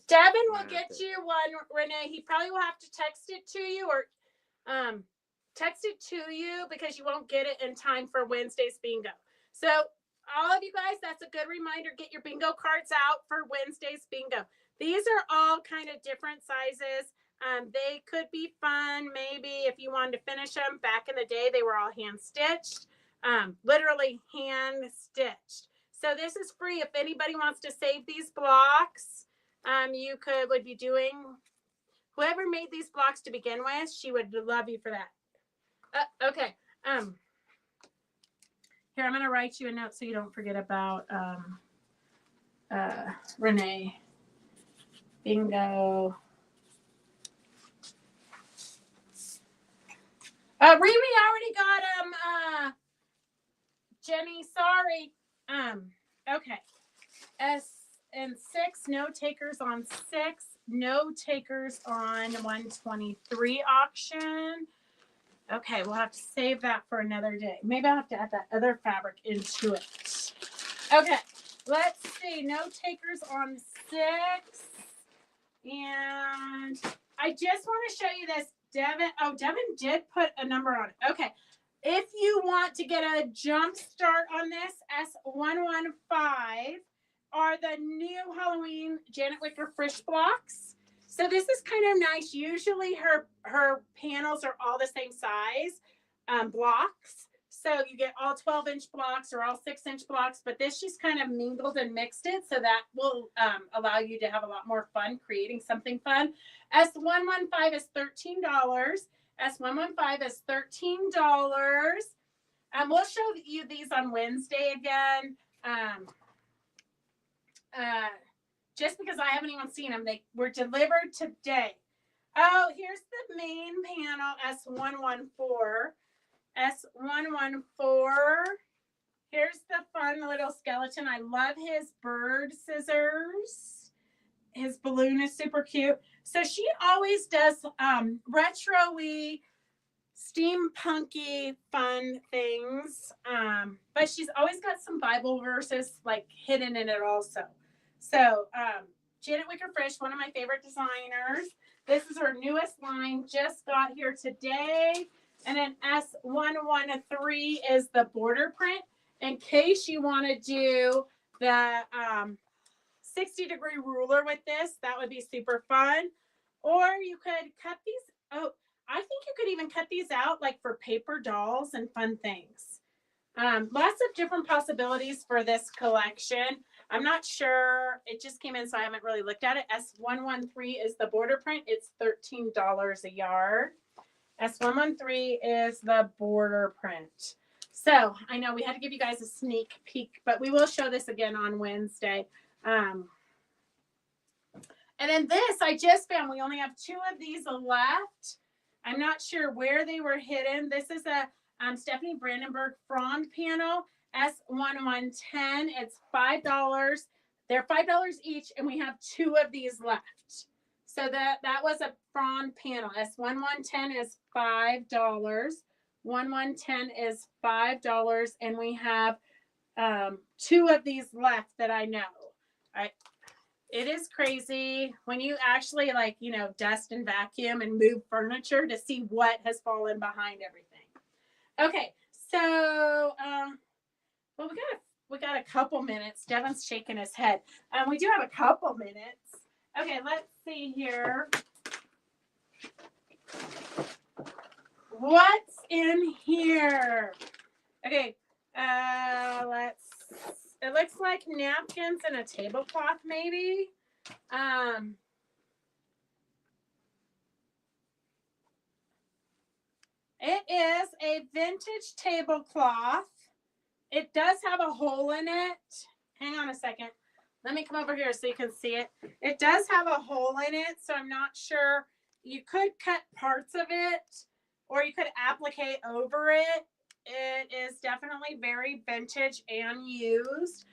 Devin will get you one, Renee. He probably will have to text it to you or text it to you because you won't get it in time for Wednesday's bingo. So all of you guys, that's a good reminder. Get your bingo cards out for Wednesday's bingo. These are all kind of different sizes. They could be fun. Maybe if you wanted to finish them. Back in the day, they were all hand stitched, literally hand stitched. So this is free. If anybody wants to save these blocks, you would be doing, whoever made these blocks to begin with, she would love you for that. Okay. Here, I'm going to write you a note so you don't forget about Renee. Bingo. Riri already got them. Jenny, sorry. Okay. And 6, no takers on 6, no takers on 123 auction. Okay, we'll have to save that for another day. Maybe I'll have to add that other fabric into it. Okay, let's see. No takers on 6. And I just want to show you this. Devin did put a number on it. Okay. If you want to get a jump start on this, S115 are the new Halloween Janet Wicker Frisch blocks. So this is kind of nice. Usually her panels are all the same size blocks. So you get all 12-inch blocks or all 6-inch blocks, but this she's kind of mingled and mixed it. So that will allow you to have a lot more fun creating something fun. S115 is $13. S115 is $13. We'll show you these on Wednesday again. Just because I haven't even seen them. They were delivered today. Oh, here's the main panel, S114. S114. Here's the fun little skeleton. I love his bird scissors. His balloon is super cute. So she always does retro-y, steampunky, fun things. But she's always got some Bible verses like hidden in it also. So Janet Wicker Frisch, one of my favorite designers. This is her newest line, just got here today. And then S113 is the border print. In case you want to do the 60-degree ruler with this, that would be super fun. Or you could cut these. Oh, I think you could even cut these out like for paper dolls and fun things. Lots of different possibilities for this collection. I'm not sure. It just came in, so I haven't really looked at it. S113 is the border print. It's $13 a yard. S113 is the border print. So I know we had to give you guys a sneak peek, but we will show this again on Wednesday. And then this, I just found we only have 2 of these left. I'm not sure where they were hidden. This is a Stephanie Brandenburg frond panel, S1110. It's $5. They're $5 each, and we have 2 of these left. So that was a frond panel. S1110 is $5. 1110 is $5, and we have 2 of these left that I know. It is crazy when you actually dust and vacuum and move furniture to see what has fallen behind everything. Okay, so well, we got a couple minutes. Devin's shaking his head. We do have a couple minutes. Okay, let's see here. What's in here? Okay, it looks like napkins and a tablecloth, maybe. It is a vintage tablecloth. It does have a hole in it. Hang on a second. Let me come over here so you can see it. It does have a hole in it, so I'm not sure. You could cut parts of it, or you could applique over it. It is definitely very vintage and used.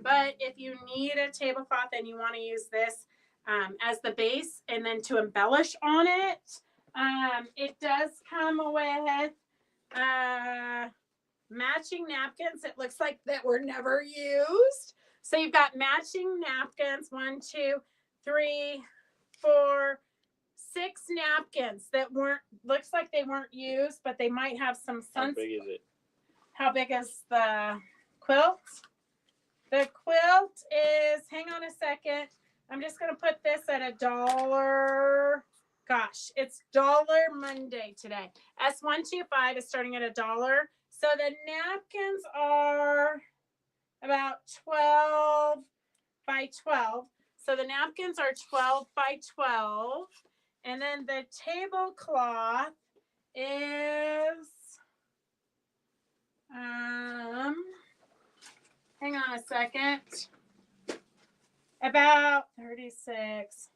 But if you need a tablecloth and you want to use this as the base and then to embellish on it, it does come with matching napkins. It looks like that were never used. So you've got matching napkins, 1, 2, 3, 4, 6 napkins that looks like they weren't used, but they might have some How big is it? How big is the quilt? The quilt is, hang on a second. I'm just going to put this at $1. Gosh, it's Dollar Monday today. S125 is starting at $1. So the napkins are about 12 by 12. So the napkins are 12 by 12. And then the tablecloth is, hang on a second, about 36,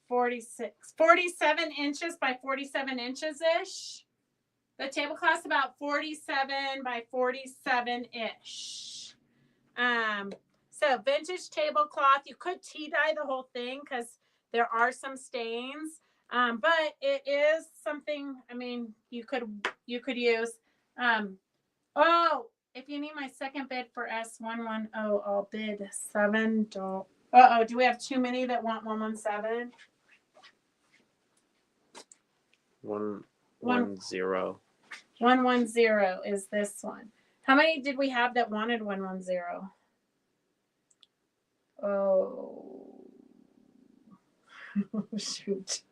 46, 47 inches by 47 inches ish. The tablecloth's about 47 by 47 ish. So vintage tablecloth. You could tea dye the whole thing because there are some stains. But it is something, I mean, you could use. If you need my second bid for S110, I'll bid $7. Do we have too many that want 117? 110. 110 is this one. How many did we have that wanted 110? Oh, shoot.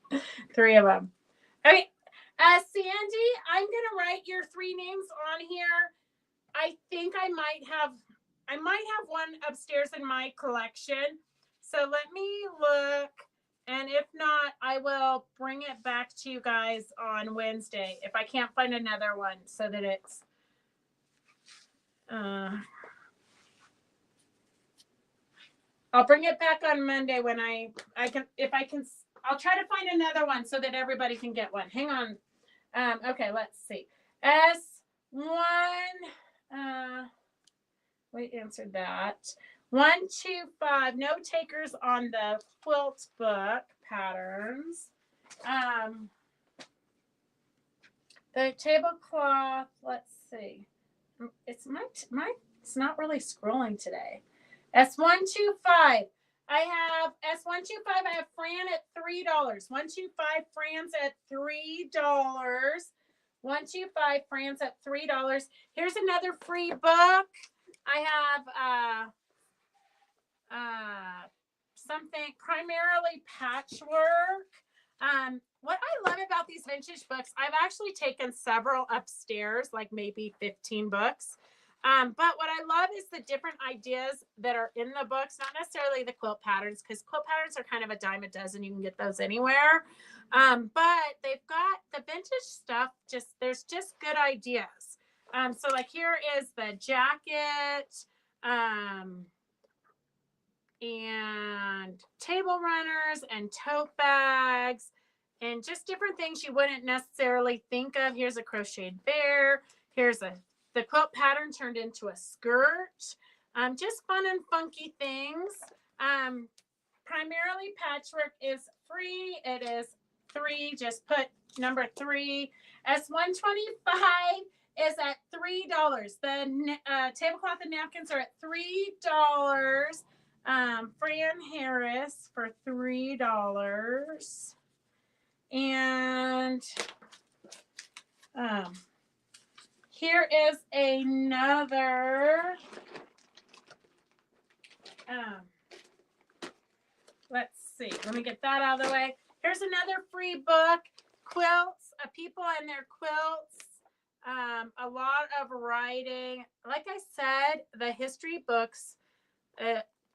3 of them. Okay. Sandy, I'm going to write your 3 names on here. I think I might have one upstairs in my collection. So let me look. And if not, I will bring it back to you guys on Wednesday if I can't find another one so that it's I'll bring it back on Monday when I can, I'll try to find another one so that everybody can get one. Hang on. Okay, let's see. S1, we answered that. 125, no takers on the quilt book patterns. The tablecloth, let's see. It's not really scrolling today. S125. I have S125. I have Fran at $3. 125 Fran's at $3. 125 Fran's at $3. Here's another free book. I have something primarily patchwork. What I love about these vintage books, I've actually taken several upstairs, like maybe 15 books. But what I love is the different ideas that are in the books, not necessarily the quilt patterns, because quilt patterns are kind of a dime a dozen. You can get those anywhere. But they've got the vintage stuff, there's just good ideas. So like here is the jacket, and table runners and tote bags and just different things you wouldn't necessarily think of. Here's a crocheted bear. Here's the quilt pattern turned into a skirt. Just fun and funky things. Primarily patchwork is free. It is 3. Just put number 3. S125 is at $3. The tablecloth and napkins are at $3. Fran Harris for $3. And here is another, let's see, let me get that out of the way. Here's another free book, Quilts, People and Their Quilts. A lot of writing. Like I said, the history books,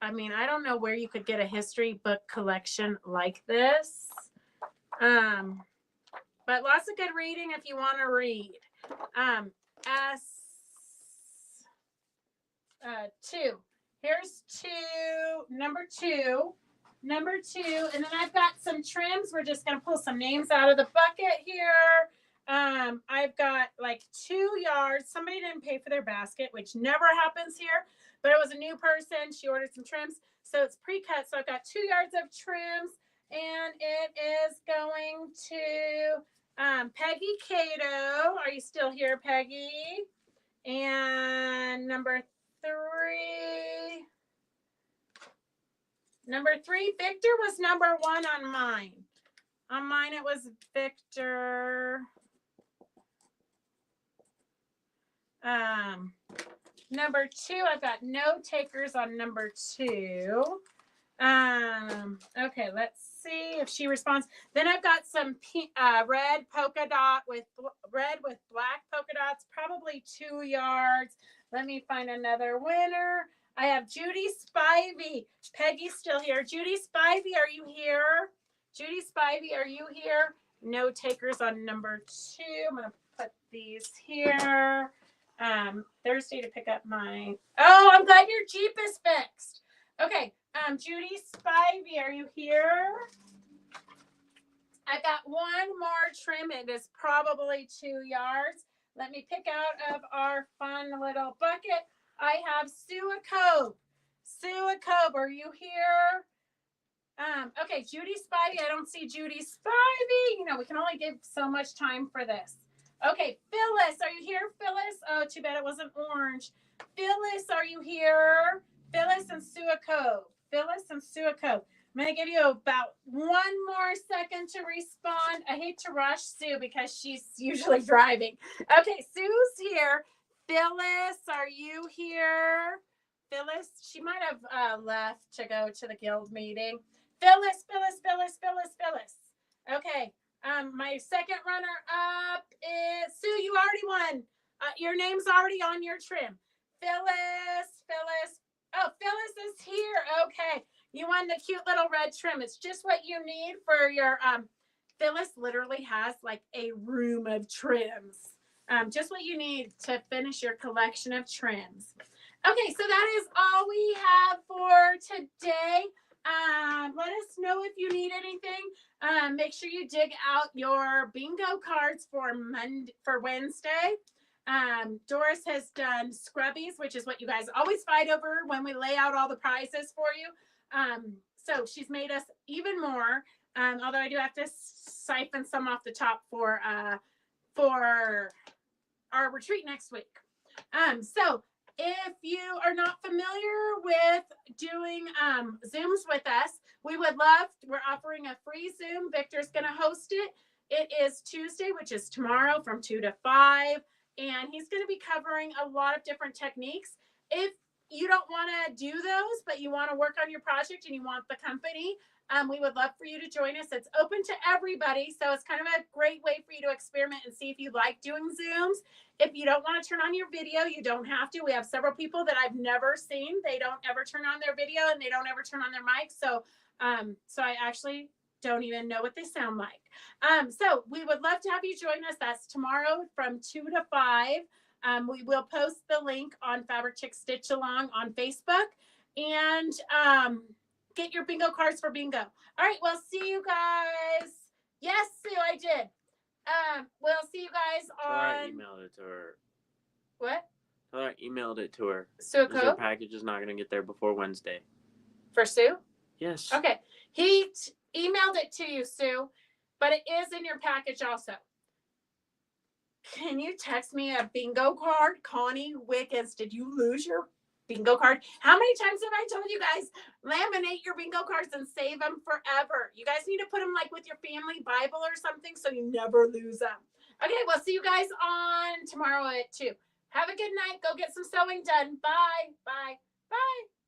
I mean, I don't know where you could get a history book collection like this. But lots of good reading if you want to read. S2. Here's number two. And then I've got some trims. We're just going to pull some names out of the bucket here. I've got like 2 yards. Somebody didn't pay for their basket, which never happens here. But it was a new person. She ordered some trims. So it's pre-cut. So I've got 2 yards of trims. And it is going to Peggy Cato. Are you still here, Peggy? And number 3. Number 3, Victor was number 1 on mine. On mine, it was Victor. Number 2, I've got no takers on number 2. Okay, let's see if she responds. Then I've got some red polka dot with black polka dots, probably 2 yards. Let me find another winner. I have Judy Spivey. Peggy's still here. Judy Spivey, are you here? Judy Spivey, are you here? No takers on number 2. I'm going to put these here. Thursday to pick up my... Oh, I'm glad your Jeep is fixed. Okay. Judy Spivey, are you here? I got 1 more trim. It is probably 2 yards. Let me pick out of our fun little bucket. I have Sue Cobe. Sue Cobe, are you here? Okay, Judy Spivey. I don't see Judy Spivey. You know, we can only give so much time for this. Okay, Phyllis, are you here, Phyllis? Oh, too bad it wasn't orange. Phyllis, are you here? Phyllis and Sue Cobe. Phyllis and Sue Cobe. I'm going to give you about 1 more second to respond. I hate to rush Sue because she's usually driving. Okay, Sue's here. Phyllis, are you here? Phyllis, she might have left to go to the guild meeting. Phyllis. Okay, my second runner up is Sue. You already won. Your name's already on your trim. Phyllis. Oh, Phyllis is here. Okay. You won the cute little red trim. It's just what you need for your, Phyllis literally has like a room of trims. Just what you need to finish your collection of trims. Okay, so that is all we have for today. Let us know if you need anything. Make sure you dig out your bingo cards for Wednesday. Doris has done scrubbies, which is what you guys always fight over when we lay out all the prizes for you. So she's made us even more. Although I do have to siphon some off the top for our retreat next week. So if you are not familiar with doing Zooms with us, we're offering a free Zoom. Victor's going to host it. It is Tuesday, which is tomorrow from 2 to 5. And he's going to be covering a lot of different techniques. If you don't want to do those, but you want to work on your project and you want the company, we would love for you to join us. It's open to everybody. So it's kind of a great way for you to experiment and see if you like doing Zooms. If you don't want to turn on your video, you don't have to. We have several people that I've never seen. They don't ever turn on their video and they don't ever turn on their mic. So I actually don't even know what they sound like. So we would love to have you join us. That's tomorrow from 2 to 5. We will post the link on Fabric Chick Stitch Along on Facebook. And get your bingo cards for bingo. All right, we'll see you guys. Yes, Sue, I did. We'll see you guys on... I emailed it to her. What? I emailed it to her. Sue Her package is not going to get there before Wednesday. For Sue? Yes. Okay. He emailed it to you, Sue, but it is in your package also. Can you text me a bingo card? Connie Wiggins, did you lose your bingo card? How many times have I told you guys, laminate your bingo cards and save them forever? You guys need to put them like with your family Bible or something so you never lose them. Okay, we'll see you guys on tomorrow at 2. Have a good night. Go get some sewing done. Bye. Bye. Bye.